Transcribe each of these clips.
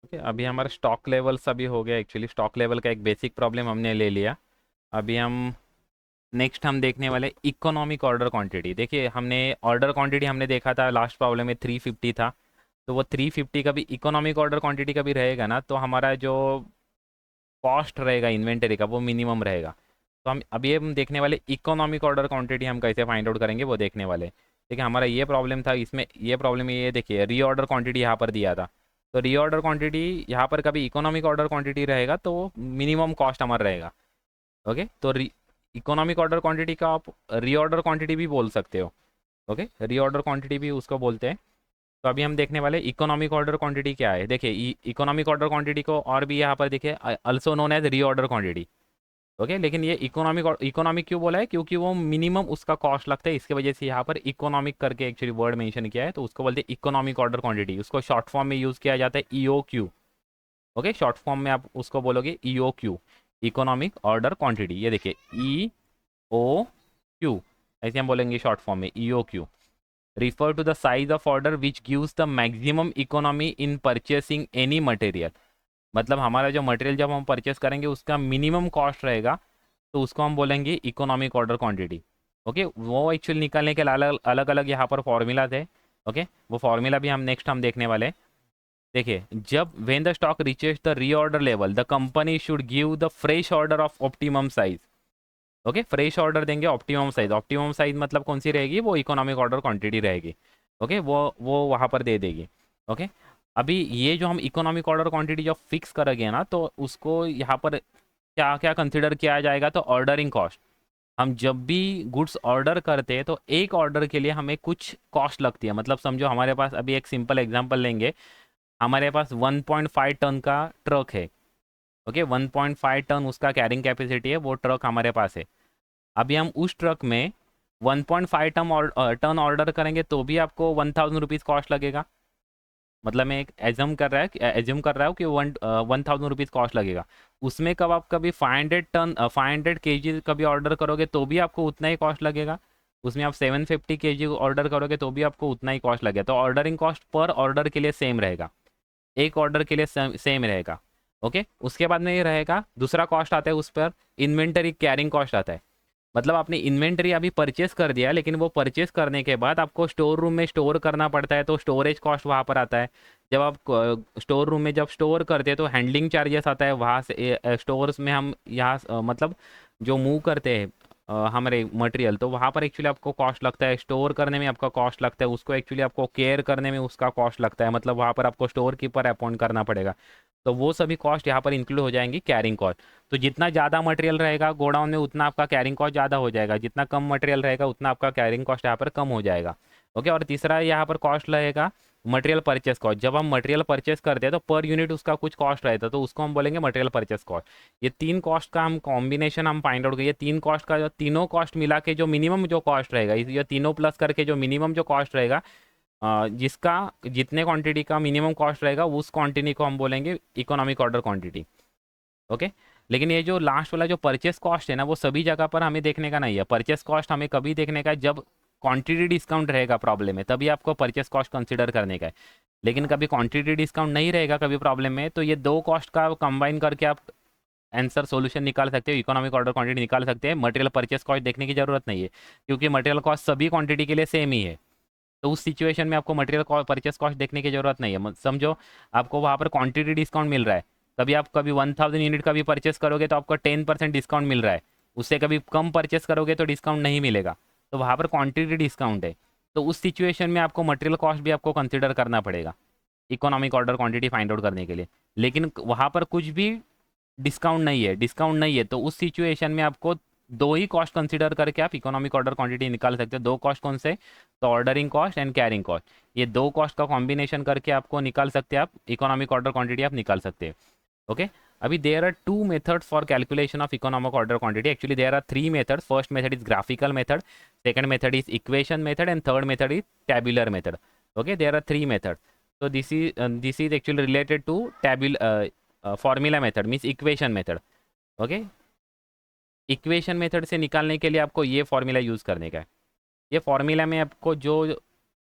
Okay, अभी हमारा stock levels अभी हो गया। एक्चुअली स्टॉक लेवल का एक बेसिक प्रॉब्लम हमने ले लिया। अभी हम नेक्स्ट हम देखने वाले इकोनॉमिक ऑर्डर क्वांटिटी। देखिए, हमने ऑर्डर क्वांटिटी हमने देखा था लास्ट प्रॉब्लम में 350 था। तो वो 350 का भी इकोनॉमिक ऑर्डर क्वांटिटी का भी रहेगा ना, तो हमारा जो कॉस्ट रहेगा इन्वेंटरी का वो मिनिमम रहेगा। तो हम देखने वाले इकोनॉमिक ऑर्डर क्वांटिटी हम कैसे फाइंड आउट करेंगे वो देखने वाले। देखिए, हमारा ये प्रॉब्लम था, इसमें ये प्रॉब्लम ये देखिए रीऑर्डर क्वांटिटी यहाँ पर दिया था। तो रीऑर्डर क्वांटिटी यहाँ पर कभी इकोनॉमिक ऑर्डर क्वांटिटी रहेगा तो वो मिनिमम कॉस्ट हमारा रहेगा। ओके, तो इकोनॉमिक ऑर्डर क्वांटिटी का आप रीऑर्डर क्वांटिटी भी बोल सकते हो। ओके, रीऑर्डर क्वांटिटी भी उसको बोलते हैं। तो अभी हम देखने वाले इकोनॉमिक ऑर्डर क्वांटिटी क्या है। देखिए, इकोनॉमिक ऑर्डर क्वांटिटी को और भी यहाँ पर देखिए also known as reorder quantity. Okay, लेकिन ये इकोनॉमिक क्यों बोला है, क्योंकि वो मिनिमम उसका कॉस्ट लगता है, इसके वजह से यहाँ पर इकोनॉमिक करके एक्चुअली वर्ड मेंशन किया है। तो उसको बोलते हैं इकोनॉमिक ऑर्डर क्वांटिटी। उसको शॉर्ट फॉर्म में यूज़ किया जाता है ईओक्यू। ओके, शॉर्ट फॉर्म में आप उसको बोलोगे ईओक्यू, इकोनॉमिक ऑर्डर क्वांटिटी। ये देखिए ई ओ क्यू, ऐसे हम बोलेंगे शॉर्ट फॉर्म में EOQ. Refer to the size of order which gives the maximum economy in purchasing any material. मतलब हमारा जो मटेरियल जब हम परचेस करेंगे उसका मिनिमम कॉस्ट रहेगा, तो उसको हम बोलेंगे इकोनॉमिक ऑर्डर क्वांटिटी। ओके, वो एक्चुअली निकालने के अलग अलग अलग यहाँ पर फॉर्मूला थे। ओके, वो फॉर्मूला भी हम देखने वाले हैं। देखिए, जब when the stock reaches the reorder level the company should give the fresh order of optimum size. Okay, fresh order देंगे ऑप्टिमम साइज। ऑप्टिमम साइज मतलब कौन सी रहेगी, वो इकोनॉमिक ऑर्डर क्वांटिटी रहेगी। ओके, वो वहाँ पर दे देगी। ओके, अभी ये जो हम इकोनॉमिक ऑर्डर क्वांटिटी जो फिक्स करेंगे ना, तो उसको यहाँ पर क्या क्या कंसिडर किया जाएगा, तो ऑर्डरिंग कॉस्ट। हम जब भी गुड्स ऑर्डर करते हैं तो एक ऑर्डर के लिए हमें कुछ कॉस्ट लगती है। मतलब समझो हमारे पास, अभी एक सिंपल एग्जांपल लेंगे, हमारे पास 1.5 टन का ट्रक है। ओके, 1.5 टन उसका कैरिंग कैपेसिटी है, वो ट्रक हमारे पास है। अभी हम उस ट्रक में 1.5 टन ऑर्डर करेंगे तो भी आपको 1000 रुपीज़ कॉस्ट लगेगा। मतलब मैं एक एज्यूम कर रहा हूँ कि 1000 रुपीज़ कॉस्ट लगेगा। उसमें कब आप कभी 500 kg कभी ऑर्डर करोगे तो भी आपको उतना ही कॉस्ट लगेगा। उसमें आप 750 kg ऑर्डर करोगे तो भी आपको उतना ही कॉस्ट लगेगा। तो ऑर्डरिंग कॉस्ट पर ऑर्डर के लिए सेम रहेगा, एक ऑर्डर के लिए सेम रहेगा। ओके, उसके बाद में ये रहेगा, दूसरा कॉस्ट आता है उस पर, इन्वेंटरी कैरिंग कॉस्ट आता है। मतलब आपने इन्वेंटरी अभी परचेस कर दिया, लेकिन वो परचेस करने के बाद आपको स्टोर रूम में स्टोर करना पड़ता है, तो स्टोरेज कॉस्ट वहाँ पर आता है। जब आप स्टोर रूम में जब स्टोर करते हैं तो हैंडलिंग चार्जेस आता है वहाँ से। स्टोर्स में हम यहाँ मतलब जो मूव करते हैं हमारे मटेरियल, तो वहाँ पर एक्चुअली आपको कॉस्ट लगता है, स्टोर करने में आपका कॉस्ट लगता है, उसको एक्चुअली आपको केयर करने में उसका कॉस्ट लगता है। मतलब वहाँ पर आपको स्टोर कीपर अपॉइंट करना पड़ेगा। तो वो सभी कॉस्ट यहाँ पर इंक्लूड हो जाएंगी कैरिंग कॉस्ट। तो जितना ज़्यादा मटेरियल रहेगा गोडाउन में उतना आपका कैरिंग कॉस्ट ज़्यादा हो जाएगा, जितना कम मटेरियल रहेगा उतना आपका कैरिंग कॉस्ट यहाँ पर कम हो जाएगा। ओके, और तीसरा यहाँ पर कॉस्ट रहेगा मटेरियल परचेस कॉस्ट। जब हम मटेरियल परचेस करते हैं तो पर यूनिट उसका कुछ कॉस्ट रहता है, तो उसको हम बोलेंगे मटेरियल परचेस कॉस्ट। ये तीन कॉस्ट का हम कॉम्बिनेशन हम फाइंड आउट करेंगे। तीन कॉस्ट का जो तीनों कॉस्ट मिला के जो मिनिमम जो कॉस्ट रहेगा, ये तीनों प्लस करके जो मिनिमम जो कॉस्ट रहेगा, जिसका जितने क्वांटिटी का मिनिमम कॉस्ट रहेगा उस क्वांटिटी को हम बोलेंगे इकोनॉमिक ऑर्डर क्वांटिटी। ओके, लेकिन ये जो लास्ट वाला जो परचेस कॉस्ट है ना, वो सभी जगह पर हमें देखने का नहीं है। परचेस कॉस्ट हमें कभी देखने का है जब क्वांटिटी डिस्काउंट रहेगा प्रॉब्लम में, तभी आपको परचेस कॉस्ट कंसिडर करने का है। लेकिन कभी क्वांटिटी डिस्काउंट नहीं रहेगा कभी प्रॉब्लम में, तो ये दो कॉस्ट का कंबाइन करके आप आंसर सॉल्यूशन निकाल सकते हो, इकोनॉमिक ऑर्डर क्वांटिटी निकाल सकते हैं। मटेरियल परचेस कॉस्ट देखने की जरूरत नहीं है, क्योंकि मटेरियल कॉस्ट सभी क्वांटिटी के लिए सेम ही है। तो उस सिचुएशन में आपको मटेरियल परचेस कॉस्ट देखने की जरूरत नहीं है। समझो आपको वहाँ पर क्वांटिटी डिस्काउंट मिल रहा है, कभी 1000 यूनिट का भी परचेस करोगे तो आपको 10% डिस्काउंट मिल रहा है। उससे कभी कम परचेस करोगे तो डिस्काउंट नहीं मिलेगा। तो वहाँ पर क्वांटिटी डिस्काउंट है। तो उस सिचुएशन में आपको मटेरियल कॉस्ट भी आपको कंसिडर करना पड़ेगा economic order quantity find out करने के लिए। लेकिन वहाँ पर कुछ भी डिस्काउंट नहीं है, तो उस सिचुएशन में आपको दो ही कॉस्ट कंसीडर करके आप इकोनॉमिक ऑर्डर क्वांटिटी निकाल सकते हो। दो कॉस्ट कौन से, तो ordering cost and carrying cost. ये दो कॉस्ट का कॉम्बिनेशन करके आपको निकाल सकते हैं, आप इकोनॉमिक ऑर्डर क्वांटिटी आप निकाल सकते हैं। ओके, अभी there are two methods for calculation of economic order quantity. Actually there are three methods. First method is graphical method, second method is equation method, and third method is tabular method. Okay, there are three method. So this is actually related to formula method means equation method. Okay, equation method से निकालने के लिए आपको ये formula use करने का है। ये फॉर्मूला में आपको जो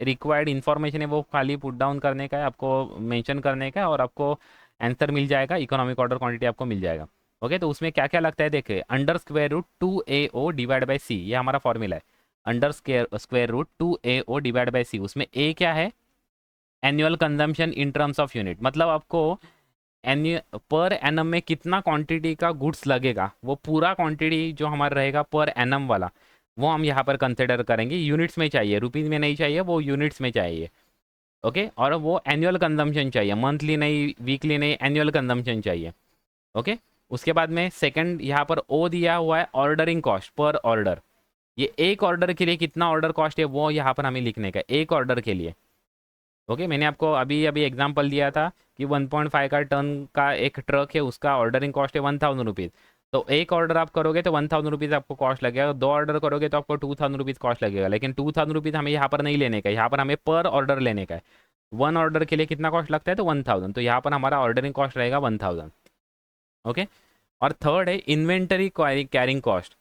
रिक्वायर्ड इन्फॉर्मेशन है वो खाली पुट डाउन करने का है, आपको मेंशन करने का है, और आपको आंसर मिल जाएगा, इकोनॉमिक ऑर्डर क्वांटिटी आपको मिल जाएगा। ओके, तो उसमें क्या क्या लगता है देखिए, under square root 2AO divide by C, ये हमारा फॉर्मूला है। Under square root 2AO divide by C, उसमें ए क्या है, annual consumption in terms of unit, मतलब आपको एन्यू पर एनम में कितना क्वांटिटी का गुड्स लगेगा, वो पूरा क्वांटिटी जो हमारा रहेगा पर एनम वाला, वो हम यहाँ पर कंसिडर करेंगे। यूनिट्स में चाहिए, रुपीज़ में नहीं चाहिए, वो यूनिट्स में चाहिए। ओके, और वो एनुअल कंजम्पशन चाहिए, मंथली नहीं, वीकली नहीं, एनुअल कंजम्पशन चाहिए। ओके, उसके बाद में सेकंड यहाँ पर ओ दिया हुआ है, ऑर्डरिंग कॉस्ट पर ऑर्डर, ये एक ऑर्डर के लिए कितना ऑर्डर कॉस्ट है वो यहाँ पर हमें लिखने का, एक ऑर्डर के लिए। ओके, मैंने आपको अभी अभी एग्जांपल दिया था कि 1.5 का टन का एक ट्रक है, उसका ऑर्डरिंग कॉस्ट है 1000 रुपीज़। तो एक ऑर्डर आप करोगे तो 1000 रुपीज़ आपको कॉस्ट लगेगा, दो ऑर्डर करोगे तो आपको 2000 रुपीज़ कॉस्ट लगेगा, लेकिन 2000 रुपीज़ हमें यहाँ पर नहीं लेने का, यहाँ पर हमें पर ऑर्डर लेने का है। वन ऑर्डर के लिए कितना कॉस्ट लगता है, तो 1000, तो यहाँ पर हमारा ऑर्डरिंग कॉस्ट रहेगा 1000। ओके, और थर्ड है इन्वेंटरी कैरिंग कॉस्ट,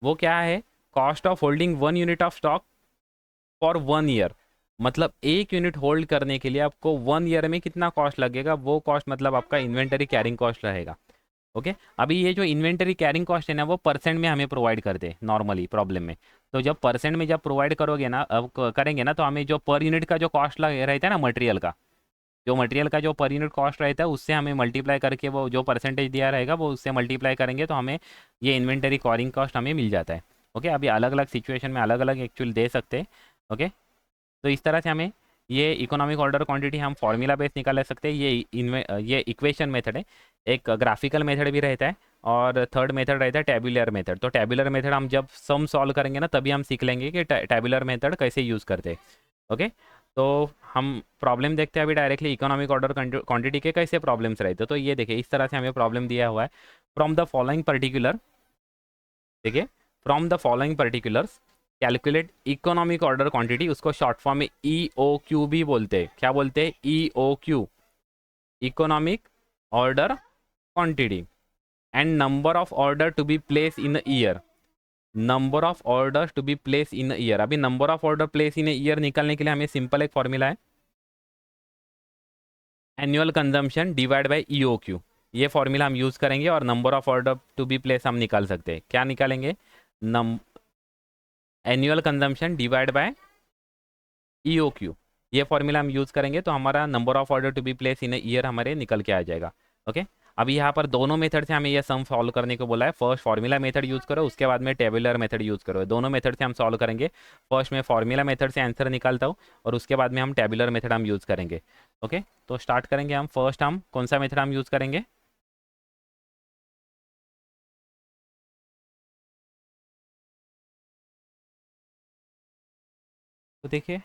वो क्या है, cost of holding 1 unit of stock for 1 year, मतलब एक यूनिट होल्ड करने के लिए आपको 1 ईयर में कितना कॉस्ट लगेगा, वो कॉस्ट मतलब आपका इन्वेंटरी कैरिंग कॉस्ट रहेगा। ओके, अभी ये जो इन्वेंटरी कैरिंग कॉस्ट है ना, वो परसेंट में हमें प्रोवाइड करते हैं नॉर्मली प्रॉब्लम में। तो जब परसेंट में जब प्रोवाइड करोगे ना, अब करेंगे ना, तो हमें जो पर यूनिट का जो कॉस्ट रहता है ना मटेरियल का, जो मटेरियल का जो पर यूनिट कॉस्ट रहता है उससे हमें मल्टीप्लाई करके, वो जो परसेंटेज दिया रहेगा वो उससे मल्टीप्लाई करेंगे, तो हमें ये इन्वेंटरी कैरिंग कॉस्ट हमें मिल जाता है। ओके, अभी अलग अलग सिचुएशन में अलग अलग एक्चुअली दे सकते हैं। ओके, तो इस तरह से हमें ये इकोनॉमिक ऑर्डर क्वांटिटी हम फॉर्मूला बेस निकाल सकते हैं। ये इक्वेशन मेथड है, एक ग्राफिकल मेथड भी रहता है, और थर्ड मेथड रहता है टेबुलर मेथड। तो टेबुलर मेथड हम जब सम सॉल्व करेंगे ना, तभी हम सीख लेंगे कि टेबुलर मेथड कैसे यूज़ करते हैं। ओके, तो हम प्रॉब्लम देखते हैं अभी डायरेक्टली, इकोनॉमिक ऑर्डर क्वांटिटी के कैसे प्रॉब्लम्स रहते हैं। तो ये देखिए, इस तरह से हमें प्रॉब्लम दिया हुआ है, फ्रॉम द फॉलोइंग पर्टिकुलर, देखिए, from the following particulars calculate economic order quantity, उसको शॉर्ट फॉर्म में EOQ भी बोलते हैं। क्या बोलते हैं, EOQ, economic order quantity, and number of order to be place in year, number of order to be place in year. अभी number of order place in year निकालने के लिए हमें सिंपल एक फॉर्मूला है, annual consumption divide by EOQ, ये formula हम use करेंगे, और number of order to be place हम निकाल सकते हैं। क्या निकालेंगे, annual consumption divide by EOQ, ये फॉर्मूला हम यूज़ करेंगे, तो हमारा number of order to be place in year हमारे निकल के आ जाएगा। ओके, अभी यहाँ पर दोनों मेथड से हमें ये सम सॉल्व करने को बोला है। फर्स्ट फॉर्मूला मेथड यूज़ करो, उसके बाद में टेबुलर मेथड यूज़ करो, दोनों मेथड से हम सॉल्व करेंगे। फर्स्ट में फॉर्मूला मेथड से आंसर निकालता हूँ, और उसके बाद में हम टेबुलर मेथड हम यूज़ करेंगे। ओके, तो स्टार्ट करेंगे हम। फर्स्ट हम कौन सा मेथड हम यूज़ करेंगे, तो देखिए,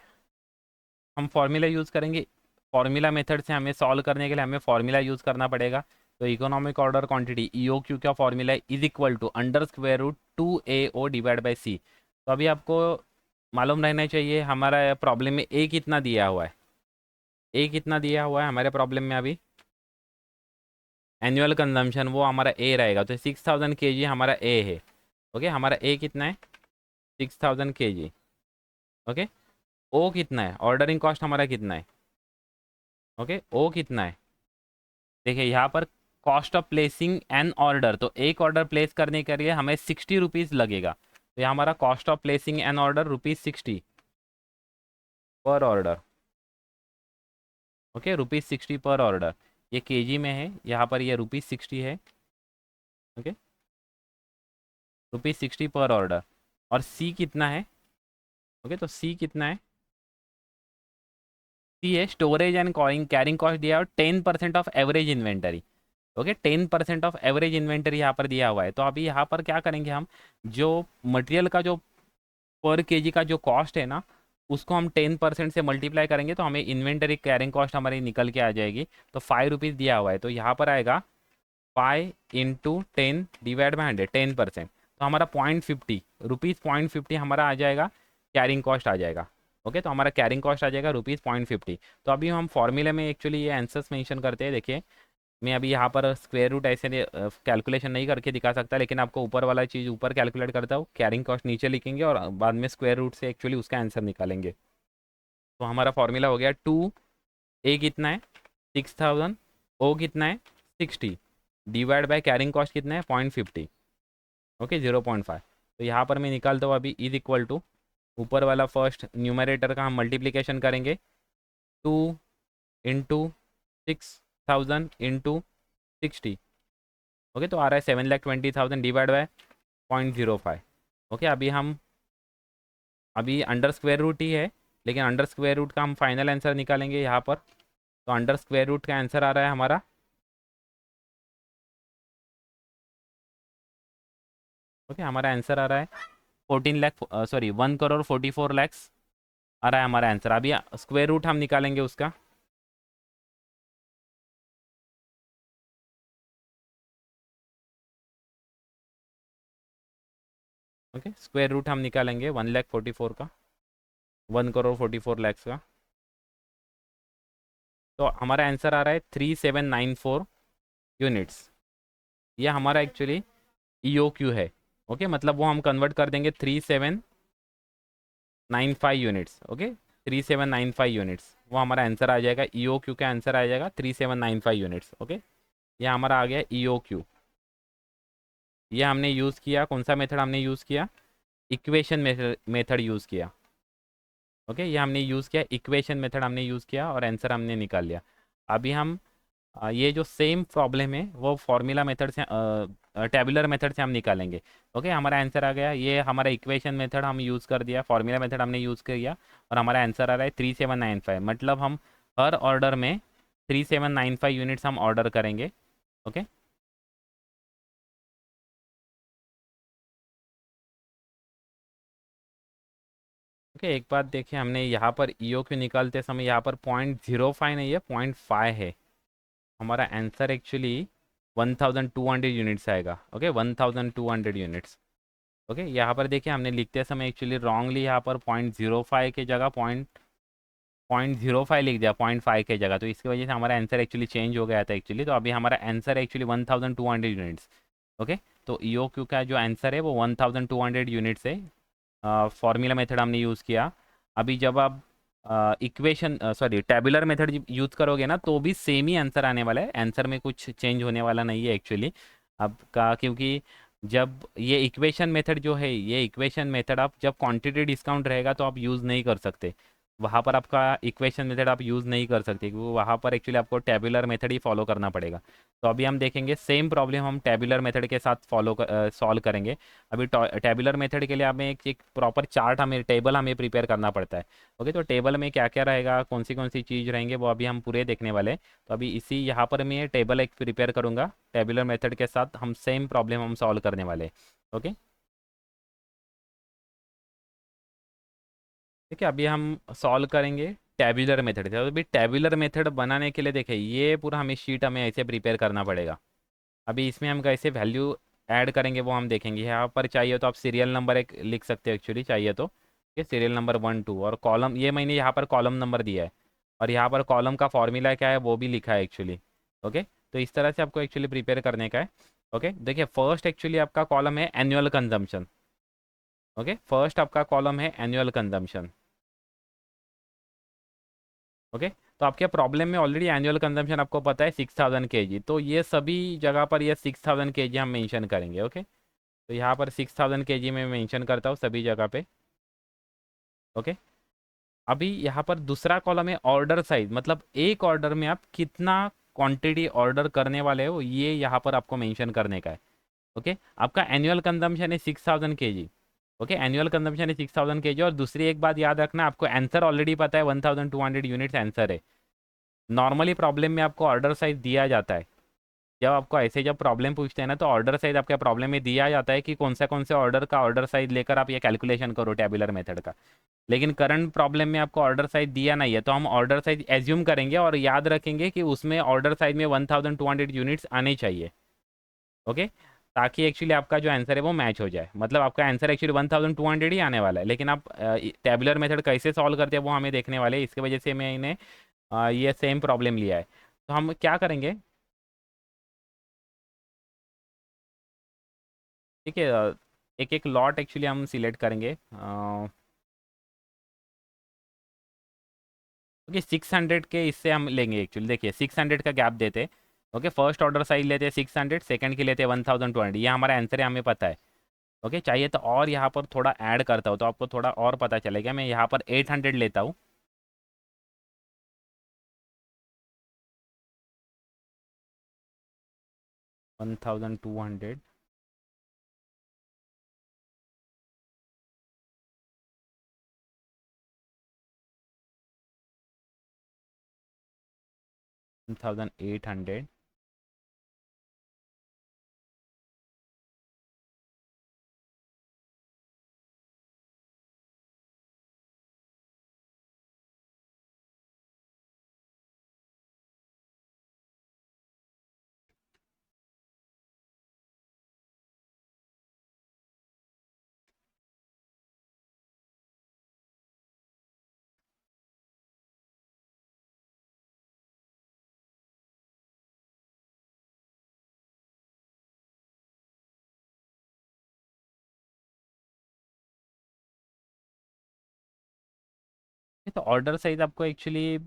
हम फॉर्मूला यूज़ करेंगे। फॉर्मूला मेथड से हमें सॉल्व करने के लिए हमें फॉर्मूला यूज़ करना पड़ेगा। तो इकोनॉमिक ऑर्डर क्वांटिटी EOQ का फॉर्मूला है, is equal to under square root 2AO divide by C. तो अभी आपको मालूम रहना चाहिए हमारा प्रॉब्लम में ए कितना दिया हुआ है, ए कितना दिया हुआ है हमारे प्रॉब्लम में अभी, एनुअल कंजम्पशन वो हमारा ए रहेगा, तो 6000 kg हमारा ए है। ओके, हमारा ए कितना है, 6000 kg। ओके, ओ कितना है, ऑर्डरिंग कॉस्ट हमारा कितना है, ओके, ओ कितना है, देखिए यहाँ पर cost of placing an order, तो एक ऑर्डर प्लेस करने के लिए हमें 60 रुपीज़ लगेगा, तो यहाँ हमारा cost of placing an order ₹60 पर ऑर्डर। ओके, ₹60 पर ऑर्डर, ये केजी में है, यहाँ पर ये ₹60 है। ओके, ₹60 पर ऑर्डर। और सी कितना है, ओके, तो सी कितना है, सी है स्टोरेज एंड कैरिंग कॉस्ट दिया है, 10% of average inventory. Okay, 10% of average inventory यहाँ पर दिया हुआ है। तो अभी यहाँ पर क्या करेंगे हम, जो मटेरियल का जो पर केजी का जो कॉस्ट है ना, उसको हम 10% से मल्टीप्लाई करेंगे, तो हमें इन्वेंटरी कैरिंग कॉस्ट हमारी निकल के आ जाएगी। तो ₹5 दिया हुआ है, तो यहाँ पर आएगा 5 इंटू 10 डिवाइड बाई 100, 10%, तो हमारा 0.50 रुपीज़, 0.50 हमारा आ जाएगा, कैरिंग कॉस्ट आ जाएगा। ओके, तो हमारा कैरिंग कॉस्ट आ जाएगा ₹0.50। तो अभी हम फॉर्मूले में एक्चुअली ये आंसर्स मेंशन करते हैं। देखिए, मैं अभी यहाँ पर स्क्वायर रूट ऐसे कैलकुलेशन नहीं करके दिखा सकता, लेकिन आपको ऊपर वाला चीज़ ऊपर कैलकुलेट करता हूँ, कैरिंग कॉस्ट नीचे लिखेंगे, और बाद में स्क्वायर रूट से एक्चुअली उसका आंसर निकालेंगे। तो हमारा फॉर्मूला हो गया 2, ए कितना है 6000, ओ कितना है 60, डिवाइड बाय कैरिंग कॉस्ट कितना है 0.50, ओके 0.5। तो यहाँ पर मैं निकालता हूँ अभी इज इक्वल टू, ऊपर वाला फर्स्ट न्यूमरेटर का हम मल्टीप्लिकेशन करेंगे, 2 इंटू 6000 इंटू 60, ओके तो आ रहा है 7,20,000 डिवाइड बाय 0.05। ओके अभी अंडर स्क्वायर रूट ही है, लेकिन अंडर स्क्वायर रूट का हम फाइनल आंसर निकालेंगे यहाँ पर। तो अंडर स्क्वायर रूट का आंसर आ रहा है हमारा, ओके हमारा आंसर आ रहा है 14 लाख, सॉरी 1,44,00,000 आ रहा है हमारा आंसर। अभी स्क्वायर रूट हम निकालेंगे उसका, ओके स्क्वायर रूट हम निकालेंगे 1,44,00,000 का, 1,44,00,000 का। तो हमारा आंसर आ रहा है 3794 यूनिट्स। ये हमारा एक्चुअली ईओ क्यू है, ओके मतलब वो हम कन्वर्ट कर देंगे 3795 यूनिट्स, ओके 3795 यूनिट्स वो हमारा आंसर आ जाएगा। ईओ क्यू का आंसर आ जाएगा 3795 यूनिट्स, ओके ये हमारा आ गया ईओ क्यू। ये हमने यूज़ किया, कौन सा मेथड हमने यूज़ किया, इक्वेशन मेथड यूज़ किया, ओके ये हमने यूज़ किया, इक्वेशन मेथड हमने यूज़ किया और आंसर हमने निकाल लिया। अभी हम ये जो सेम प्रॉब्लम है वो फॉर्मूला मेथड से, टेबुलर मेथड से हम निकालेंगे। ओके हमारा आंसर आ गया, ये हमारा इक्वेशन मेथड हम यूज़ कर दिया, फॉर्मूला मेथड हमने यूज़ किया और हमारा आंसर आ रहा है 3795। मतलब हम हर ऑर्डर में 3795 यूनिट्स हम ऑर्डर करेंगे, ओके ओके एक बात देखिए, हमने यहाँ पर ईओ क्यू निकालते समय यहाँ पर 0.05 नहीं है, 0.5 है। हमारा आंसर एक्चुअली 1200 यूनिट्स आएगा, ओके 1200 यूनिट्स। ओके यहाँ पर देखिए हमने लिखते समय एक्चुअली रॉन्गली यहाँ पर 0.05 की जगह 0.05 लिख दिया 0.5 की जगह, तो इसकी वजह से हमारा आंसर एक्चुअली चेंज हो गया था एक्चुअली। तो अभी हमारा आंसर एक्चुअली 1200 यूनिट्स, ओके तो ईओ क्यू का जो आंसर है वो 1200 यूनिट्स है। फॉर्मूला मेथड हमने यूज़ किया। अभी जब आप equation sorry tabular method use करोगे ना तो भी सेम ही आंसर आने वाला है, आंसर में कुछ चेंज होने वाला नहीं है एक्चुअली आपका, क्योंकि जब ये इक्वेशन मेथड जो है, ये इक्वेशन मेथड आप जब क्वांटिटी डिस्काउंट रहेगा तो आप यूज़ नहीं कर सकते, वहाँ पर आपका इक्वेशन मेथड आप यूज़ नहीं कर सकते क्योंकि वहाँ पर एक्चुअली आपको टेबुलर मेथड ही फॉलो करना पड़ेगा। तो अभी हम देखेंगे सेम प्रॉब्लम हम टेबुलर मेथड के साथ सॉल्व करेंगे। अभी टेबुलर मेथड के लिए हमें एक प्रॉपर चार्ट, हमें टेबल हमें प्रिपेयर करना पड़ता है, ओके तो टेबल में क्या क्या रहेगा, कौन सी चीज़ रहेंगे वो अभी हम पूरे देखने वाले हैं। तो अभी इसी यहाँ पर मैं टेबल एक प्रिपेयर करूँगा, टेबुलर मेथड के साथ हम सेम प्रॉब्लम हम सॉल्व करने वाले हैं, ओके ठीक है। अभी हम सॉल्व करेंगे टेबुलर मेथड से। तो अभी टेबुलर मेथड बनाने के लिए देखिए ये पूरा हमें शीट हमें ऐसे प्रिपेयर करना पड़ेगा। अभी इसमें हम कैसे वैल्यू ऐड करेंगे वो हम देखेंगे। यहाँ पर चाहिए तो आप सीरियल नंबर एक लिख सकते हो एक्चुअली, चाहिए तो ये सीरियल नंबर 1 2 और कॉलम, ये मैंने यहाँ पर कॉलम नंबर दिया है और यहाँ पर कॉलम का फॉर्मूला क्या है वो भी लिखा है एक्चुअली, ओके तो इस तरह से आपको एक्चुअली प्रिपेयर करने का है। ओके देखिए फर्स्ट एक्चुअली आपका कॉलम है एनुअल कंजम्पशन, ओके फर्स्ट आपका कॉलम है एनुअल कंजम्पशन, ओके तो आपके प्रॉब्लम में ऑलरेडी एनुअल कंजम्पशन आपको पता है 6000 kg, तो ये सभी जगह पर ये 6000 kg हम मेंशन करेंगे, ओके तो यहाँ पर 6000 kg में मेंशन करता हूँ सभी जगह पे, ओके अभी यहाँ पर दूसरा कॉलम है ऑर्डर साइज, मतलब एक ऑर्डर में आप कितना क्वांटिटी ऑर्डर करने वाले हो ये यहाँ पर आपको मेंशन करने का है, ओके आपका एनुअल कंजम्पशन है 6000 kg, ओके एनुअल कंजम्पशन है 6000 kg। और दूसरी एक बात याद रखना, आपको आंसर ऑलरेडी पता है 1200 यूनिट्स आंसर है। नॉर्मली प्रॉब्लम में आपको ऑर्डर साइज दिया जाता है, जब आपको ऐसे जब प्रॉब्लम पूछते हैं ना तो ऑर्डर साइज आपके प्रॉब्लम में दिया जाता है कि कौन से ऑर्डर का ऑर्डर साइज लेकर आप ये कैलकुलेशन करो टेबुलर मेथड का। लेकिन करंट प्रॉब्लम में आपको ऑर्डर साइज दिया नहीं है, तो हम ऑर्डर साइज एज्यूम करेंगे और याद रखेंगे कि उसमें ऑर्डर साइज में 1200 यूनिट्स आने चाहिए, ओके ताकि एक्चुअली आपका जो आंसर है वो मैच हो जाए, मतलब आपका आंसर एक्चुअली 1200 ही आने वाला है। लेकिन आप टेबुलर मेथड कैसे सॉल्व करते हैं वो हमें देखने वाले हैं, इसकी वजह से मैं इन्हें ये सेम प्रॉब्लम लिया है। तो हम क्या करेंगे, ठीक है एक एक लॉट एक्चुअली हम सिलेक्ट करेंगे। ओके 600 के इससे हम लेंगे एक्चुअली, देखिए 600 का गैप देते। ओके फर्स्ट ऑर्डर साइज लेते हैं 600, सेकंड के लेते हैं 1200, ये हमारा आंसर है, हमें पता है। ओके चाहिए तो और यहाँ पर थोड़ा ऐड करता हूँ तो आपको थोड़ा और पता चलेगा। मैं यहाँ पर 800 लेता हूँ। 1200, 1800, तो ऑर्डर साइज आपको एक्चुअली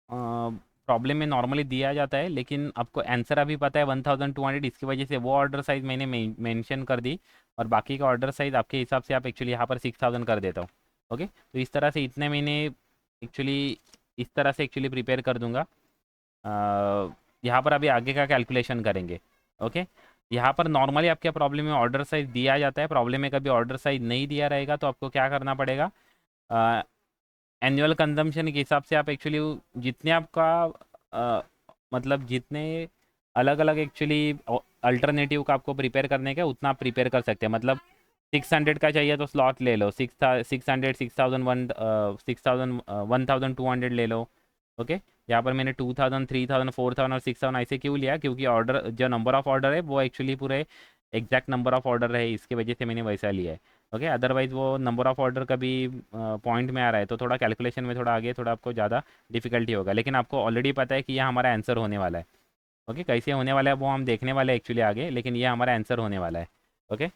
प्रॉब्लम में नॉर्मली दिया जाता है, लेकिन आपको आंसर अभी पता है 1200, इसकी वजह से वो ऑर्डर साइज मैंने मेंशन कर दी, और बाकी का ऑर्डर साइज आपके हिसाब से आप एक्चुअली यहाँ पर 6000 कर देता हूँ। ओके तो इस तरह से इतने मैंने एक्चुअली इस तरह से एक्चुअली प्रिपेयर कर दूंगा। यहाँ पर अभी आगे का कैलकुलेशन करेंगे। ओके यहाँ पर नॉर्मली आपके प्रॉब्लम में ऑर्डर साइज दिया जाता है, प्रॉब्लम में कभी ऑर्डर साइज नहीं दिया रहेगा तो आपको क्या करना पड़ेगा, एनुअल कंजम्पशन के हिसाब से आप एक्चुअली जितने आपका अ, मतलब जितने अलग अलग एक्चुअली अल्टरनेटिव का आपको प्रिपेयर करने का उतना आप प्रिपेयर कर सकते हैं। मतलब 600 का चाहिए तो स्लॉट ले लो, 600, 1200 ले लो। ओके यहाँ पर मैंने 2000, 3000, 4000 और 6000 ऐसे क्यों लिया, क्योंकि ऑर्डर जो नंबर ऑफ ऑर्डर है वो एक्चुअली पूरे एग्जैक्ट नंबर ऑफ ऑर्डर है, इसकी वजह से मैंने वैसा लिया है। ओके अदरवाइज़ वो नंबर ऑफ ऑर्डर कभी पॉइंट में आ रहा है तो थोड़ा कैलकुलेशन में थोड़ा आगे थोड़ा आपको ज़्यादा डिफिकल्टी होगा, लेकिन आपको ऑलरेडी पता है कि यह हमारा आंसर होने वाला है। ओके कैसे होने वाला है वो हम देखने वाले हैं एक्चुअली आगे, लेकिन ये हमारा आंसर होने वाला है। ओके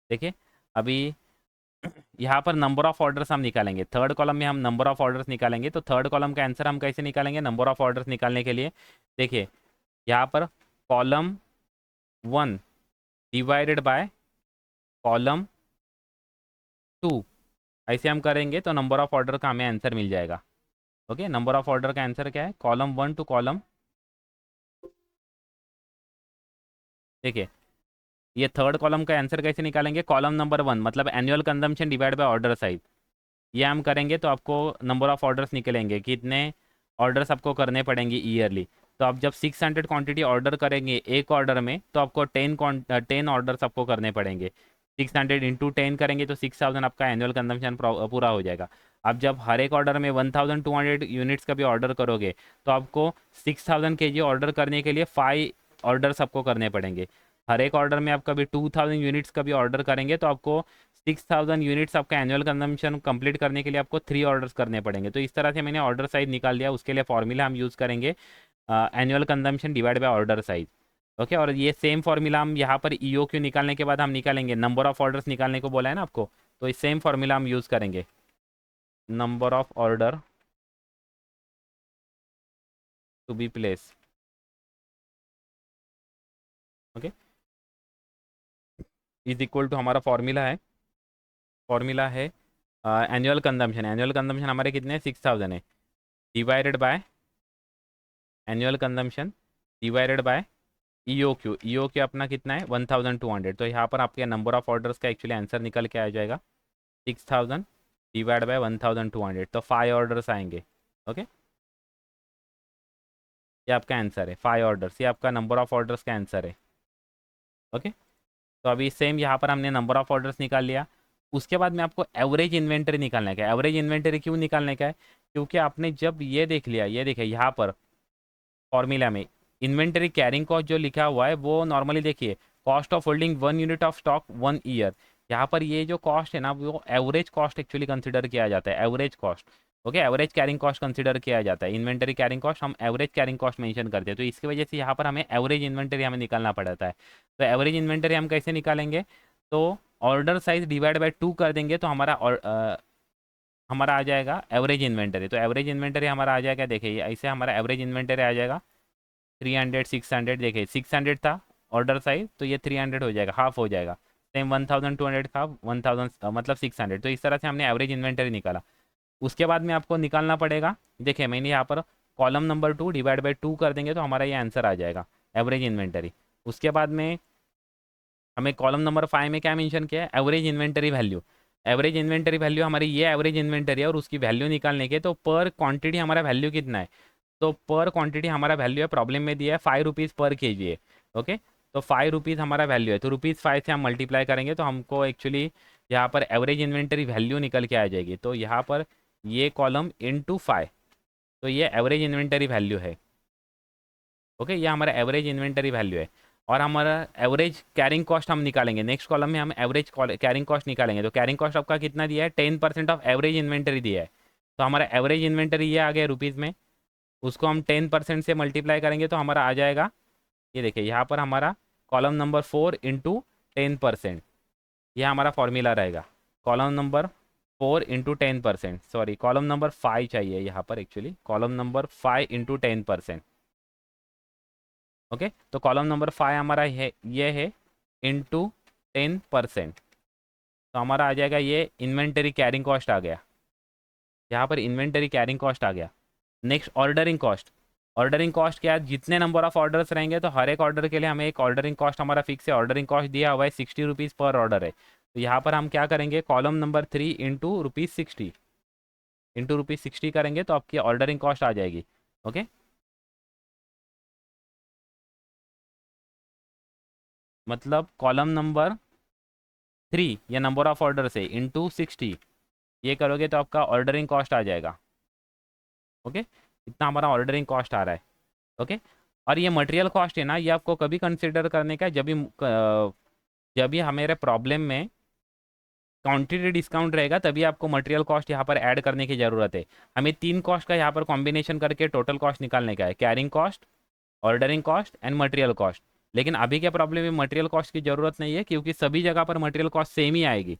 देखिए अभी यहाँ पर नंबर ऑफ ऑर्डर्स हम निकालेंगे, थर्ड कॉलम में हम नंबर ऑफ ऑर्डर्स निकालेंगे। तो थर्ड कॉलम का आंसर हम कैसे निकालेंगे नंबर ऑफ ऑर्डर्स निकालने के लिए, देखिए यहाँ पर कॉलम 1 डिवाइडेड बाय कॉलम 2, ऐसे हम करेंगे तो नंबर ऑफ ऑर्डर का हमें आंसर मिल जाएगा। ओके नंबर ऑफ ऑर्डर का आंसर क्या है, कॉलम 1 टू कॉलम, देखिए ये थर्ड कॉलम का आंसर कैसे निकालेंगे, कॉलम नंबर 1 मतलब annual consumption divide by order size, ये हम करेंगे तो आपको नंबर ऑफ ऑर्डर्स निकलेंगे, कितने ऑर्डर्स आपको करने पड़ेंगे ईयरली। तो आप जब 600 क्वांटिटी ऑर्डर करेंगे एक ऑर्डर में तो आपको 10 ऑर्डर्स आपको करने पड़ेंगे। 600 × 10 करेंगे तो 6000 आपका एनुअल कंजम्पशन पूरा हो जाएगा। आप जब हर एक ऑर्डर में 1200 यूनिट्स का भी ऑर्डर करोगे तो आपको 6000 kg ऑर्डर करने के लिए 5 ऑर्डर्स आपको करने पड़ेंगे। हर एक ऑर्डर में आप कभी 2000 यूनिट्स का भी ऑर्डर करेंगे तो आपको 6000 यूनिट्स आपका एनुअल कंजम्पशन कंप्लीट करने के लिए आपको 3 ऑर्डर्स करने पड़ेंगे। तो इस तरह से मैंने ऑर्डर साइज निकाल दिया, उसके लिए फॉर्मूला हम यूज़ करेंगे annual consumption divide by order size. Okay और ये सेम फॉर्मूला हम यहाँ पर ईओ क्यू निकालने के बाद हम निकालेंगे, नंबर ऑफ ऑर्डर्स निकालने को बोला है ना आपको, तो इस सेम फॉर्मूला हम यूज़ करेंगे, number of order to be place. Okay is equal to हमारा फॉर्मूला है एनुअल कंजम्पशन हमारे कितने 6000 है, divided by annual consumption divided by EOQ अपना कितना है 1200। तो यहाँ पर आपके नंबर ऑफ ऑर्डर्स का एक्चुअली आंसर निकल के आ जाएगा 6000 डिवाइड बाय 1200, तो 5 ऑर्डर्स आएंगे। ओके ये आपका आंसर है 5 ऑर्डर्स, ये आपका नंबर ऑफ ऑर्डर्स का आंसर है। ओके तो अभी सेम यहाँ पर हमने नंबर ऑफ ऑर्डर्स निकाल लिया। उसके बाद में आपको एवरेज इन्वेंटरी निकालने का है। एवरेज इन्वेंटरी क्यों निकालने का है, क्योंकि आपने जब ये देख लिया, ये देखिए यहाँ पर फॉर्मूला में इन्वेंटरी कैरिंग कॉस्ट जो लिखा हुआ है वो नॉर्मली देखिए cost of holding 1 unit of stock 1 year, यहाँ पर ये जो कॉस्ट है ना वो एवरेज कॉस्ट एक्चुअली कंसिडर किया जाता है, average cost. Okay average carrying cost consider किया जाता है, इन्वेंटरी कैरिंग कॉस्ट हम एवरेज कैरिंग कॉस्ट मेंशन करते हैं, तो इसकी वजह से यहाँ पर हमें एवरेज इन्वेंटरी हमें निकालना पड़ता है। तो एवरेज इन्वेंटरी हम कैसे निकालेंगे, तो ऑर्डर साइज डिवाइड बाय 2 कर देंगे तो हमारा हमारा आ जाएगा एवरेज इन्वेंटरी। तो एवरेज इन्वेंटरी हमारा आ जाएगा, देखिए ये ऐसे हमारा एवरेज इन्वेंटरी आ जाएगा 300 600। देखिए 600 था ऑर्डर साइज, तो ये 300 हो जाएगा, हाफ हो जाएगा। सेम 1200 था 1000 मतलब 600। तो इस तरह से हमने एवरेज इन्वेंटरी निकाला। उसके बाद में आपको निकालना पड़ेगा, देखिए मैंने यहाँ पर कॉलम नंबर 2 डिवाइड बाई 2 कर देंगे तो हमारा ये आंसर आ जाएगा एवरेज इन्वेंटरी। उसके बाद में हमें कॉलम नंबर 5 में क्या मेंशन किया है, average inventory value. Average inventory value हमारी ये एवरेज इन्वेंटरी है और उसकी वैल्यू निकालने के, तो पर क्वांटिटी हमारा वैल्यू कितना है, तो पर क्वांटिटी हमारा वैल्यू है, प्रॉब्लम में दिया है 5 रुपीज़ पर के जी है। ओके, तो 5 रुपीज़ हमारा वैल्यू है, तो ₹5 से हम मल्टीप्लाई करेंगे तो हमको एक्चुअली यहाँ पर एवरेज इन्वेंटरी वैल्यू निकल के आ जाएगी। तो यहाँ पर ये कॉलम इंटू 5, तो ये एवरेज इन्वेंटरी वैल्यू है। ओके, ये हमारा एवरेज इन्वेंटरी वैल्यू है। और हमारा एवरेज कैरिंग कॉस्ट हम निकालेंगे, नेक्स्ट कॉलम में हम एवरेज कैरिंग कॉस्ट निकालेंगे। तो कैरिंग कॉस्ट आपका कितना दिया है, 10% ऑफ एवरेज इन्वेंटरी दिया है। तो हमारा एवरेज इन्वेंटरी ये आ गया रुपीज़ में, उसको हम 10% से मल्टीप्लाई करेंगे तो हमारा आ जाएगा, ये देखिए यहाँ पर हमारा कॉलम नंबर 4 इंटू 10%, यह हमारा फॉर्मूला रहेगा। Column number 4 into 10%, sorry column number 5 चाहिए यहाँ पर, actually column number 5 into 10%। Okay, तो कॉलम नंबर 5 हमारा है, ये है इंटू 10%। तो हमारा आ जाएगा ये इन्वेंटरी कैरिंग कॉस्ट आ गया, यहाँ पर इन्वेंटरी कैरिंग कॉस्ट आ गया। Next ordering cost. Ordering cost क्या है, जितने नंबर ऑफ ऑर्डर्स रहेंगे तो हर एक ऑर्डर के लिए हमें एक ऑर्डरिंग कॉस्ट हमारा फिक्स है। ऑर्डरिंग कॉस्ट दिया हुआ है 60 रुपीज़ पर ऑर्डर है। तो यहाँ पर हम क्या करेंगे, कॉलम नंबर 3 इंटू ₹60, इंटू ₹60 करेंगे तो आपकी ऑर्डरिंग कॉस्ट आ जाएगी। ओके, मतलब कॉलम नंबर 3 या नंबर ऑफ ऑर्डर से इंटू 60, ये करोगे तो आपका ऑर्डरिंग कॉस्ट आ जाएगा। ओके, इतना हमारा ऑर्डरिंग कॉस्ट आ रहा है। ओके, और ये मटेरियल कॉस्ट है ना, ये आपको कभी कंसिडर करने का है जब भी हमारे प्रॉब्लम में क्वांटिटी डिस्काउंट रहेगा तभी आपको मटेरियल कॉस्ट यहाँ पर ऐड करने की ज़रूरत है। हमें 3 कॉस्ट का यहाँ पर कॉम्बिनेशन करके टोटल कॉस्ट निकालने का है, carrying cost, ordering cost and material cost. लेकिन अभी के प्रॉब्लम में मटेरियल कॉस्ट की ज़रूरत नहीं है, क्योंकि सभी जगह पर मटेरियल कॉस्ट सेम ही आएगी।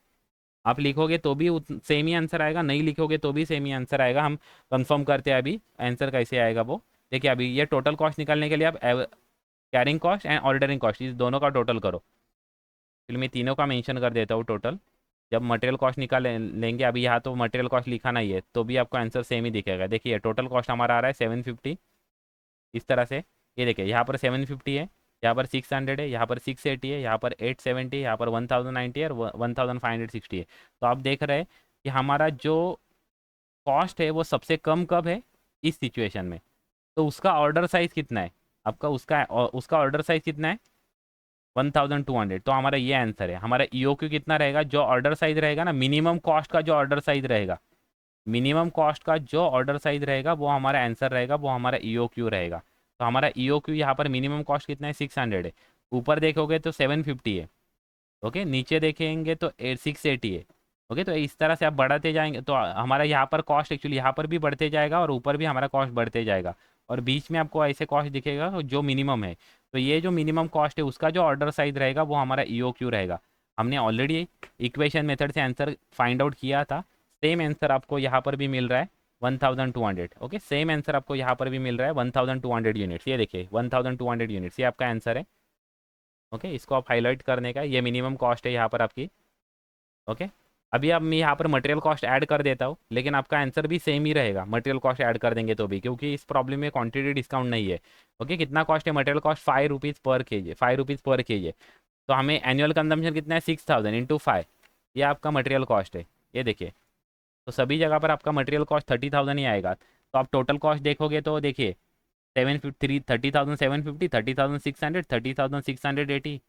आप लिखोगे तो भी सेम ही आंसर आएगा, नहीं लिखोगे तो भी सेम ही आंसर आएगा। हम कंफर्म करते हैं अभी आंसर कैसे आएगा वो। देखिए अभी ये टोटल कॉस्ट निकालने के लिए आप carrying cost and ordering cost इस दोनों का टोटल करो। फिर मैं तीनों का मेंशन कर देता हूँ टोटल। जब मटेरियल कॉस्ट निकाल लेंगे, अभी यहाँ तो मटेरियल कॉस्ट लिखा नहीं है तो भी आपको आंसर सेम ही दिखेगा। देखिए टोटल कॉस्ट हमारा आ रहा है 750, इस तरह से। ये देखिए यहाँ पर 750 है, यहाँ पर 600 है, यहाँ पर 680 है, यहाँ पर 870 है, यहाँ पर 1090 है और 1560 है। तो आप देख रहे हैं कि हमारा जो कॉस्ट है वो सबसे कम कब है, इस सिचुएशन में। तो उसका ऑर्डर साइज कितना है आपका, उसका ऑर्डर साइज कितना है 1200। तो हमारा ये आंसर है। हमारा ईओक्यू कितना रहेगा, जो ऑर्डर साइज रहेगा ना, मिनिमम कॉस्ट का जो ऑर्डर साइज रहेगा, मिनिमम कॉस्ट का जो ऑर्डर साइज रहेगा वो हमारा आंसर रहेगा, वो हमारा ईओक्यू रहेगा। तो हमारा ईओक्यू यहाँ पर मिनिमम कॉस्ट कितना है 600 है, ऊपर देखोगे तो 750 है। ओके, नीचे देखेंगे तो 680 है। ओके, तो इस तरह से आप बढ़ाते जाएंगे तो हमारा यहाँ पर कॉस्ट एक्चुअली यहाँ पर भी बढ़ते जाएगा और ऊपर भी हमारा कॉस्ट बढ़ते जाएगा, और बीच में आपको ऐसे कॉस्ट दिखेगा जो मिनिमम है। तो ये जो मिनिमम कॉस्ट है उसका जो ऑर्डर साइज रहेगा वो हमारा ईओक्यू रहेगा। हमने ऑलरेडी इक्वेशन मेथड से आंसर फाइंड आउट किया था। सेम आंसर आपको यहाँ पर भी मिल रहा है 1200। ओके, सेम आंसर आपको यहाँ पर भी मिल रहा है 1200 यूनिट्स। ये देखिए 1200 यूनिट्स, ये आपका आंसर है। ओके, इसको आप हाईलाइट करने का, ये मिनिमम कॉस्ट है यहाँ पर आपकी। ओके, अभी अब मैं यहाँ पर मटेरियल कॉस्ट ऐड कर देता हूँ, लेकिन आपका आंसर भी सेम ही रहेगा मटेरियल कॉस्ट ऐड कर देंगे तो भी, क्योंकि इस प्रॉब्लम में क्वांटिटी डिस्काउंट नहीं है। ओके, कितना कॉस्ट है मटेरियल कॉस्ट, 5 रुपीज़ पर के जी, 5 रुपीज़ पर के जी। तो हमें एनुअल कंजम्पशन कितना है 6000 इंटू 5, ये आपका मटेरियल कॉस्ट है। ये देखिए, तो सभी जगह पर आपका मटेरियल कॉस्ट 30,000 ही आएगा। तो आप टोटल कॉस्ट देखोगे तो देखिए 30,750, 30,600, 30,680,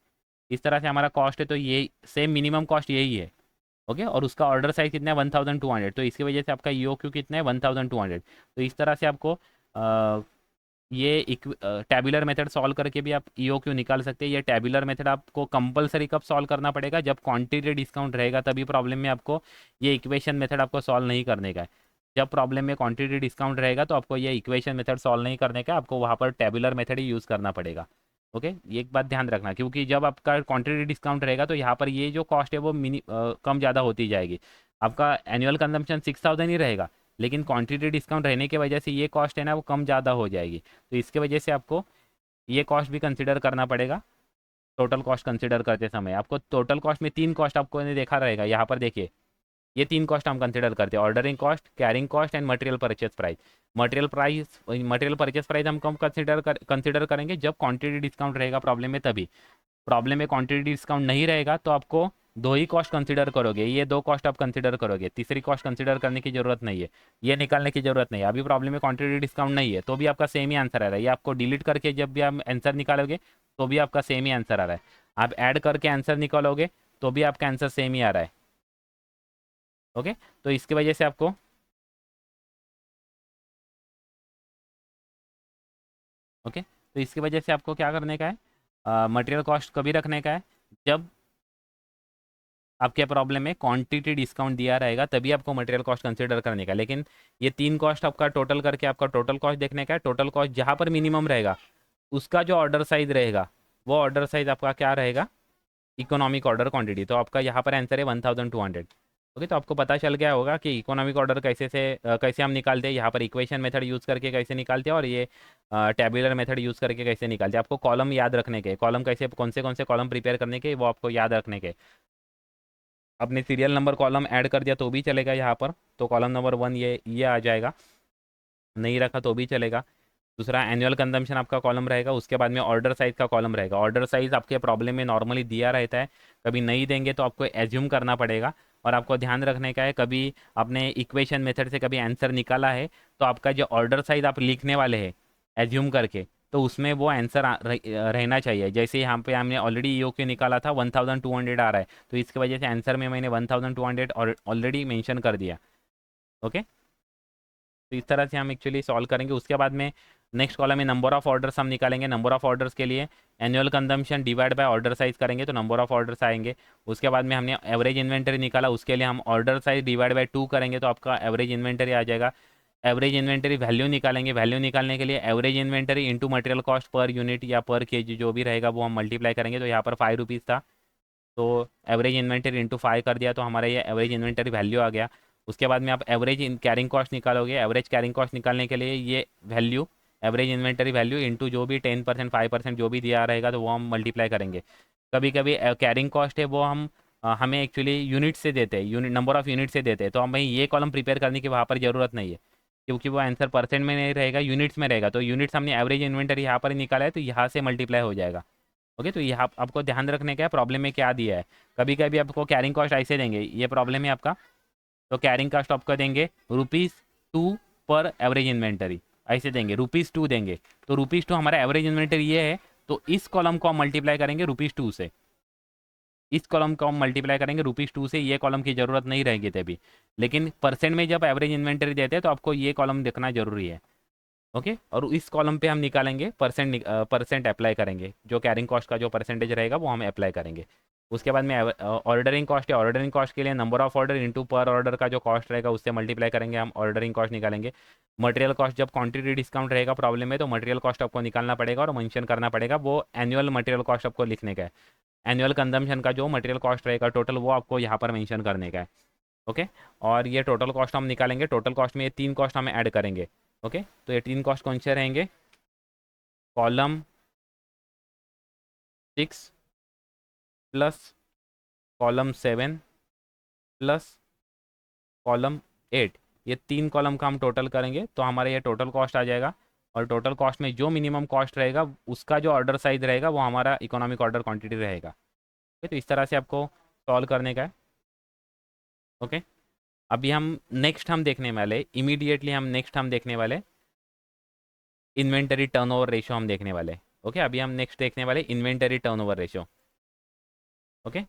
इस तरह से हमारा कॉस्ट है। तो ये सेम मिनिमम कॉस्ट यही है। ओके, और उसका ऑर्डर साइज कितना है 1200, तो इसकी वजह से आपका ईओक्यू कितना है 1200। तो इस तरह से आपको ये टैबुलर मेथड सॉल्व करके भी आप ईओक्यू निकाल सकते हैं। ये टैबुलर मेथड आपको कंपलसरी कब सॉल्व करना पड़ेगा, जब क्वांटिटी डिस्काउंट रहेगा तभी प्रॉब्लम में आपको ये इक्वेशन मेथड आपको सॉल्व नहीं करने का है। जब प्रॉब्लम में क्वांटिटी डिस्काउंट रहेगा तो आपको ये इक्वेशन मेथड सॉल्व नहीं करने का, आपको वहाँ पर टैबुलर मेथड ही यूज़ करना पड़ेगा। ओके, ये एक बात ध्यान रखना, क्योंकि जब आपका क्वांटिटी डिस्काउंट रहेगा तो यहाँ पर ये जो कॉस्ट है वो कम ज़्यादा होती जाएगी। आपका एनुअल कंजम्पशन 6000 ही रहेगा, लेकिन क्वांटिटी डिस्काउंट रहने की वजह से ये कॉस्ट है ना वो कम ज़्यादा हो जाएगी। तो इसके वजह से आपको ये कॉस्ट भी कंसिडर करना पड़ेगा। टोटल कॉस्ट कंसिडर करते समय आपको टोटल कॉस्ट में 3 कॉस्ट आपको ने देखा रहेगा, यहाँ पर देखिए ये 3 कॉस्ट हम कंसिडर करते हैं, ordering cost, carrying cost and material purchase price. Material purchase price हम कम कंसिडर करेंगे जब क्वांटिटी डिस्काउंट रहेगा प्रॉब्लम में, तभी। प्रॉब्लम में क्वांटिटी डिस्काउंट नहीं रहेगा तो आपको दो ही कॉस्ट कंसिडर करोगे, ये दो कॉस्ट आप कंसिडर करोगे, तीसरी कॉस्ट कंसिडर करने की जरूरत नहीं है, ये निकालने की जरूरत नहीं है। अभी प्रॉब्लम में क्वांटिटी डिस्काउंट नहीं है तो भी आपका सेम ही आंसर आ रहा है, ये आपको डिलीट करके जब भी आप आंसर निकालोगे तो भी आपका सेम ही आंसर आ रहा है, आप ऐड करके आंसर निकालोगे तो भी आपका आंसर सेम ही आ रहा है। ओके, तो इसकी वजह से आपको ओके तो इसकी वजह से आपको क्या करने का है, मटेरियल कॉस्ट कभी रखने का है जब आपके प्रॉब्लम में क्वांटिटी डिस्काउंट दिया रहेगा, तभी आपको मटेरियल कॉस्ट कंसिडर करने का। लेकिन ये 3 कॉस्ट आपका टोटल करके आपका टोटल कॉस्ट देखने का है। टोटल कॉस्ट जहाँ पर मिनिमम रहेगा उसका जो ऑर्डर साइज रहेगा वो ऑर्डर साइज आपका क्या रहेगा, इकोनॉमिक ऑर्डर क्वांटिटी। तो आपका यहाँ पर आंसर है 1200। ओके, तो आपको पता चल गया होगा कि इकोनॉमिक ऑर्डर कैसे हम निकालते हैं, यहाँ पर इक्वेशन मेथड यूज़ करके कैसे निकालते हैं, और ये टेबुलर मेथड यूज़ करके कैसे निकालते हैं। आपको कॉलम याद रखने के, कॉलम कैसे कौन से कॉलम प्रिपेयर करने के वो आपको याद रखने के। आपने सीरियल नंबर कॉलम ऐड कर दिया तो भी चलेगा यहाँ पर, तो कॉलम नंबर 1 ये आ जाएगा, नहीं रखा तो भी चलेगा। दूसरा एनुअल कंजम्पशन आपका कॉलम रहेगा, उसके बाद में ऑर्डर साइज का कॉलम रहेगा। ऑर्डर साइज आपके प्रॉब्लम में नॉर्मली दिया रहता है, कभी नहीं देंगे तो आपको एज्यूम करना पड़ेगा। और आपको ध्यान रखने का है, कभी आपने इक्वेशन मेथड से कभी आंसर निकाला है तो आपका जो ऑर्डर साइज आप लिखने वाले हैं एज्यूम करके, तो उसमें वो आंसर रहना चाहिए। जैसे यहाँ पे हमने ऑलरेडी ईओ क्यू निकाला था 1200 आ रहा है, तो इसकी वजह से आंसर में मैंने 1200 ऑलरेडी मेंशन कर दिया। ओके, तो इस तरह से हम एक्चुअली सॉल्व करेंगे। उसके बाद में नेक्स्ट कॉलम में नंबर ऑफ ऑर्डर्स हम निकालेंगे। नंबर ऑफ ऑर्डर्स के लिए annual consumption divide by order size करेंगे तो नंबर ऑफ ऑर्डर्स आएंगे। उसके बाद में हमने एवरेज इन्वेंटरी निकाला, उसके लिए हम ऑर्डर साइज डिवाइड बाय 2 करेंगे तो आपका एवरेज इन्वेंटरी आ जाएगा। एवरेज इन्वेंटरी वैल्यू निकालेंगे, वैल्यू निकालने के लिए average inventory into material cost per unit या पर केजी जो भी रहेगा वो हम मल्टीप्लाई करेंगे। तो यहाँ पर 5 रुपीज़ था तो एवरेज इन्वेंटरी इंटू 5 कर दिया तो हमारा ये एवरेज इन्वेंटरी वैल्यू आ गया। उसके बाद में आप एवरेज इन कैरिंग कॉस्ट निकालोगे, एवरेज कैरिंग कॉस्ट निकालने के लिए ये value average inventory value into जो भी 10% 5% जो भी दिया रहेगा तो वो हम मल्टीप्लाई करेंगे। कभी कभी कैरिंग कॉस्ट है वो हमें एक्चुअली यूनिट से देते हैं, यूनिट नंबर ऑफ यूनिट से देते हैं, तो हमें ये कॉलम प्रिपेयर करने की वहाँ पर ज़रूरत नहीं है क्योंकि वो आंसर परसेंट में नहीं रहेगा, यूनिट्स में रहेगा। तो यूनिट्स हमने एवरेज इन्वेंटरी यहाँ पर ही निकाला है तो यहाँ से मल्टीप्लाई हो जाएगा। ओके, तो यहाँ आपको ध्यान रखने का है प्रॉब्लम में क्या दिया है। कभी कभी आपको कैरिंग कॉस्ट ऐसे देंगे, ये प्रॉब्लम है आपका, तो कैरिंग कॉस्ट आपको देंगे ₹2 पर एवरेज इन्वेंटरी, ऐसे देंगे ₹2 देंगे। तो ₹2 हमारा एवरेज इन्वेंटरी ये है, तो इस कॉलम को हम मल्टीप्लाई करेंगे ₹2 से, इस कॉलम को हम मल्टीप्लाई करेंगे ₹2 से, ये कॉलम की ज़रूरत नहीं रहेगी तभी। लेकिन परसेंट में जब एवरेज इन्वेंटरी देते हैं तो आपको ये कॉलम देखना जरूरी है। ओके, और इस कॉलम पे हम निकालेंगे परसेंट अप्लाई करेंगे, जो कैरिंग कॉस्ट का जो परसेंटेज रहेगा वो हम अप्लाई करेंगे। उसके बाद में ऑर्डरिंग कॉस्ट है, ऑर्डरिंग कॉस्ट के लिए नंबर ऑफ ऑर्डर इंटू पर ऑर्डर का जो कॉस्ट रहेगा उससे मल्टीप्लाई करेंगे, हम ऑर्डरिंग कॉस्ट निकालेंगे। मटेरियल कॉस्ट जब क्वांटिटी डिस्काउंट रहेगा प्रॉब्लम में तो मटेरियल कॉस्ट आपको निकालना पड़ेगा और मेंशन करना पड़ेगा, वो एनुअल मटेरियल कॉस्ट आपको लिखने का है। एनुअल कंजम्पशन का जो मटेरियल कॉस्ट रहेगा टोटल वो आपको यहाँ पर मेंशन करने का है। ओके, और ये टोटल कॉस्ट हम निकालेंगे, टोटल कॉस्ट में ये 3 कॉस्ट हम ऐड करेंगे। ओके, तो ये 3 कॉस्ट कौन से रहेंगे, column 6 plus column 7 plus column 8, ये 3 कॉलम का हम टोटल करेंगे तो हमारा ये टोटल कॉस्ट आ जाएगा। और टोटल कॉस्ट में जो मिनिमम कॉस्ट रहेगा उसका जो ऑर्डर साइज रहेगा वो हमारा इकोनॉमिक ऑर्डर क्वांटिटी रहेगा। ओके, तो इस तरह से आपको सॉल्व करने का है। ओके, अभी हम देखने वाले इमीडिएटली हम देखने वाले इन्वेंटरी टर्नओवर रेशियो हम देखने वाले। ओके, अभी हम नेक्स्ट देखने वाले इन्वेंटरी टर्नओवर रेशियो। ओके,